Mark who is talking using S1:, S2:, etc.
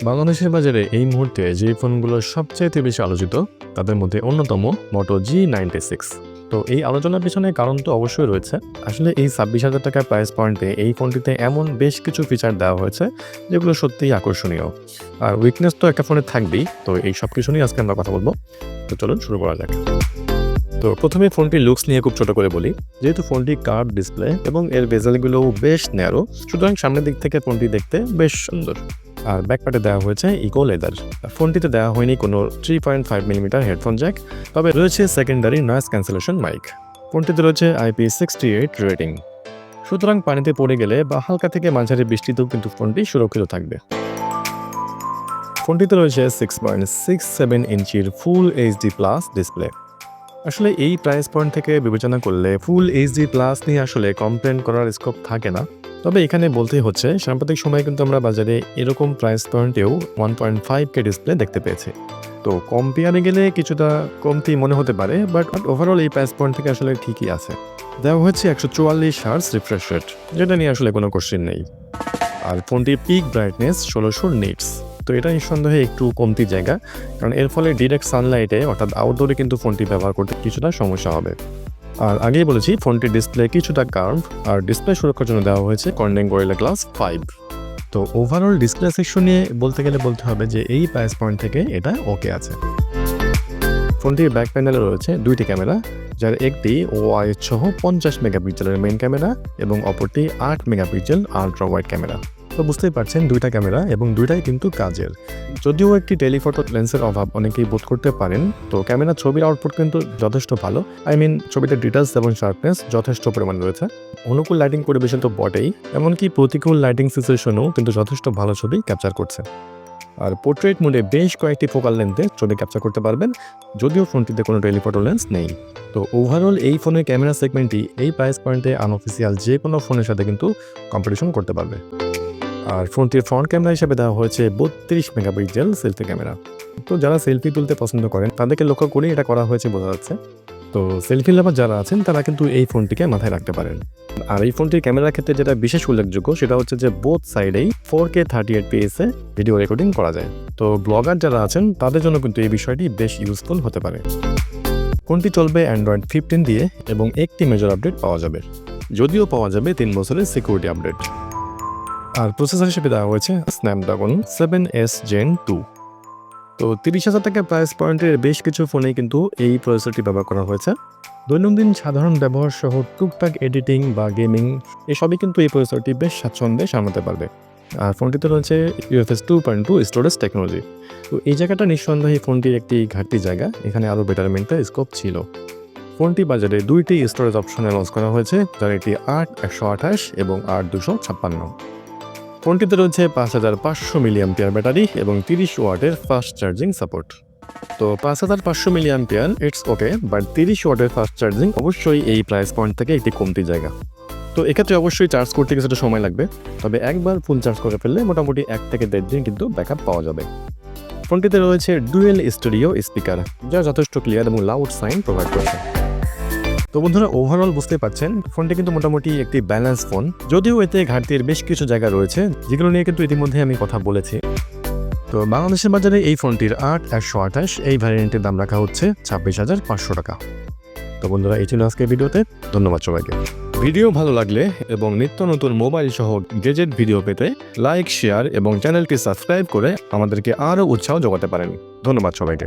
S1: বাংলাদেশের বাজারে এই মুহূর্তে যে ফোনগুলো সবচাইতে বেশি আলোচিত তাদের মধ্যে অন্যতম মোটো G96। তো এই আলোচনার পিছনে কারণ তো অবশ্যই রয়েছে। আসলে এই 26,000 টাকার প্রাইস পয়েন্টে এই ফোনটিতে এমন বেশ কিছু ফিচার দেওয়া হয়েছে যেগুলো সত্যিই আকর্ষণীয়। আর উইকনেস তো একটা ফোনে থাকবেই, তো এই সব কিছু নিয়ে আজকে আমরা কথা বলবো। তো চলুন শুরু করা যাক। তো প্রথমে ফোনটির লুকস নিয়ে খুব ছোট করে বলি। যেহেতু ফোনটি কার্ভ ডিসপ্লে এবং এর বেজেলগুলোও বেশ ন্যারো, সুতরাং সামনের দিক থেকে ফোনটি দেখতে বেশ সুন্দর। আর ব্যাকপ্যাডে দেওয়া হয়েছে ইকো লেদার। ফোনটিতে দেওয়া হয়নি কোনো 3.5 মিলিমিটার হেডফোন জ্যাক, তবে রয়েছে সেকেন্ডারি নয়েজ ক্যান্সেলেশন মাইক। ফোনটিতে রয়েছে IP68 রেটিং, সুতরাং পানিতে পড়ে গেলে বা হালকা থেকে মাঝারি বৃষ্টিতেও কিন্তু ফোনটি সুরক্ষিত থাকবে। ফোনটিতে রয়েছে 6.67 ইঞ্চির ফুল এইচডি প্লাস ডিসপ্লে। আসলে এই প্রাইস পয়েন্ট থেকে বিবেচনা করলে ফুল এইচডি প্লাস নিয়ে আসলে কমপ্লেন করার স্কোপ থাকে না। তবে এখানে বলতেই হচ্ছে, সাম্প্রতিক সময়ে কিন্তু আমরা বাজারে এরকম প্রাইস পয়েন্টেও 1.5K ডিসপ্লে দেখতে পেয়েছি। তো কম্পেয়ারে গেলে কিছুটা কমতি মনে হতে পারে, বাট ওভারঅল এই প্রাইস পয়েন্ট থেকে আসলে ঠিকই আছে। দেওয়া হচ্ছে 144 হার্টজ রিফ্রেশ রেট, যেটা নিয়ে আসলে কোনো কোশ্চেন নেই। আর ফোনটির পিক ব্রাইটনেস 1600 নিটস। তো এটা নিঃসন্দেহে একটু কমতি জায়গা, কারণ এর ফলে ডিরেক্ট সানলাইটে অর্থাৎ আউটডোরে কিন্তু ফোনটি ব্যবহার করতে কিছুটা সমস্যা হবে। আর আগেই বলেছি ফোনটির ডিসপ্লে কিছুটা কার্ভ, আর ডিসপ্লে সুরক্ষার জন্য দেওয়া হয়েছে কর্নিং গরিলা গ্লাস 5। তো ওভারঅল ডিসপ্লে সেকশন নিয়ে বলতে গেলে বলতে হবে যে এই প্রাইস পয়েন্ট থেকে এটা ওকে আছে। ফোনটির ব্যাক প্যানেলে রয়েছে দুইটি ক্যামেরা, যার একটি ওআইএস সহ 50 মেগাপিক্সেলের মেইন ক্যামেরা এবং অপরটি 8 মেগাপিক্সেল আলট্রা ওয়াইড ক্যামেরা। তো বুঝতেই পারছেন দুইটা ক্যামেরা এবং দুইটাই কিন্তু কাজের। যদিও একটি টেলিফটো লেন্সের অভাব অনেকেই বোধ করতে পারেন, তো ক্যামেরা ছবির আউটপুট কিন্তু যথেষ্ট ভালো। ছবিতে ডিটেলস এবং শার্পনেস যথেষ্ট পরিমাণ রয়েছে। অনুকূল লাইটিং পরিবেশন তো বটেই, এমনকি প্রতিকূল লাইটিং সিচুয়েশনেও কিন্তু যথেষ্ট ভালো ছবি ক্যাপচার করছে। আর পোর্ট্রেট মোডে বেশ কয়েকটি ফোকাল লেন্থে ছবি ক্যাপচার করতে পারবেন, যদিও ফোনটিতে কোনো টেলিফটো লেন্স নেই। তো ওভারঅল এই ফোনের ক্যামেরা সেগমেন্টটি এই প্রাইস পয়েন্টে আনঅফিসিয়াল যে কোনো ফোনের সাথে কিন্তু কম্পিটিশন করতে পারবে। আর ফোনটির ফ্রন্ট ক্যামেরা হিসেবে দেওয়া হয়েছে 32 মেগাপিক্সেল সেলফি ক্যামেরা। তো যারা সেলফি তুলতে পছন্দ করেন তাদেরকে লক্ষ্য করে এটা করা হয়েছে বোঝা যাচ্ছে। তো সেলফি লাভার যারা আছেন তারা কিন্তু এই ফোনটিকে মাথায় রাখতে পারেন। আর এই ফোনটির ক্যামেরার ক্ষেত্রে যেটা বিশেষ উল্লেখযোগ্য সেটা হচ্ছে যে বোথ সাইডেই 4K 30fps এ ভিডিও রেকর্ডিং করা যায়। তো ব্লগার যারা আছেন তাদের জন্য কিন্তু এই বিষয়টি বেশ ইউজফুল হতে পারে। ফোনটি চলবে Android 15 দিয়ে এবং একটি মেজর আপডেট পাওয়া যাবে, যদিও পাওয়া যাবে 3 বছরের সিকিউরিটি আপডেট। আর প্রসেসর হিসেবে দেওয়া হয়েছে স্ন্যাপড্রাগন 7S Gen 2। তো 30,000 টাকার প্রাইস পয়েন্টের বেশ কিছু ফোনেই কিন্তু এই প্রসেসরটি ব্যবহার করা হয়েছে। দৈনন্দিন সাধারণ ব্যবহার সহ টুকটাক এডিটিং বা গেমিং এসবই কিন্তু এই প্রসেসরটি বেশ স্বাচ্ছন্দ্যে সামলাতে পারবে। আর ফোনটিতে রয়েছে UFS 2.2 স্টোরেজ টেকনোলজি। তো এই জায়গাটা নিঃসন্দেহে ফোনটির একটি ঘাটতি জায়গা, এখানে আরও বেটারমেন্টের স্কোপ ছিল। ফোনটি বাজারে দুইটি স্টোরেজ অপশনে লঞ্চ করা হয়েছে, যার একটি 8/128 এবং 8/256। ফোনটিতে রয়েছে 5500 মিলিঅ্যাম্পিয়ার ব্যাটারি এবং 30 ওয়াটের ফাস্ট চার্জিং সাপোর্ট। তো 5500 মিলিঅ্যাম্পিয়ার ইটস ওকে, বাট 30 ওয়াটের ফাস্ট চার্জিং অবশ্যই এই প্রাইস পয়েন্ট থেকে একটি কমতি জায়গা। তো এক্ষেত্রে অবশ্যই চার্জ করতে কিছুটা সময় লাগবে, তবে একবার ফুল চার্জ করে ফেললে মোটামুটি 1 থেকে 1.5 দিন কিন্তু ব্যাকআপ পাওয়া যাবে। ফোনটিতে রয়েছে ডুয়েল স্টেরিও স্পিকার, যা যথেষ্ট ক্লিয়ার এবং লাউড সাইন প্রোভাইড করছে। তো বন্ধুরা, ওভারঅল বুঝতে পারছেন ফোনটি কিন্তু মোটামুটি একটি ব্যালেন্স ফোন, যদিও এতে ঘাটতির বেশ কিছু জায়গা রয়েছে যেগুলো নিয়ে কিন্তু ইতিমধ্যে আমি কথা বলেছি। তো বাংলাদেশের বাজারে এই ফোনটির 8/128 এই ভ্যারিয়েন্টের দাম রাখা হচ্ছে 26,500 টাকা। তো বন্ধুরা, এই ছিল আজকের ভিডিওতে। ধন্যবাদ সবাইকে। ভিডিও ভালো লাগলে এবং নিত্য নতুন মোবাইল সহ গেজেট ভিডিও পেতে লাইক, শেয়ার এবং চ্যানেলটি সাবস্ক্রাইব করে আমাদেরকে আরও উৎসাহ যোগাতে পারেন। ধন্যবাদ সবাইকে।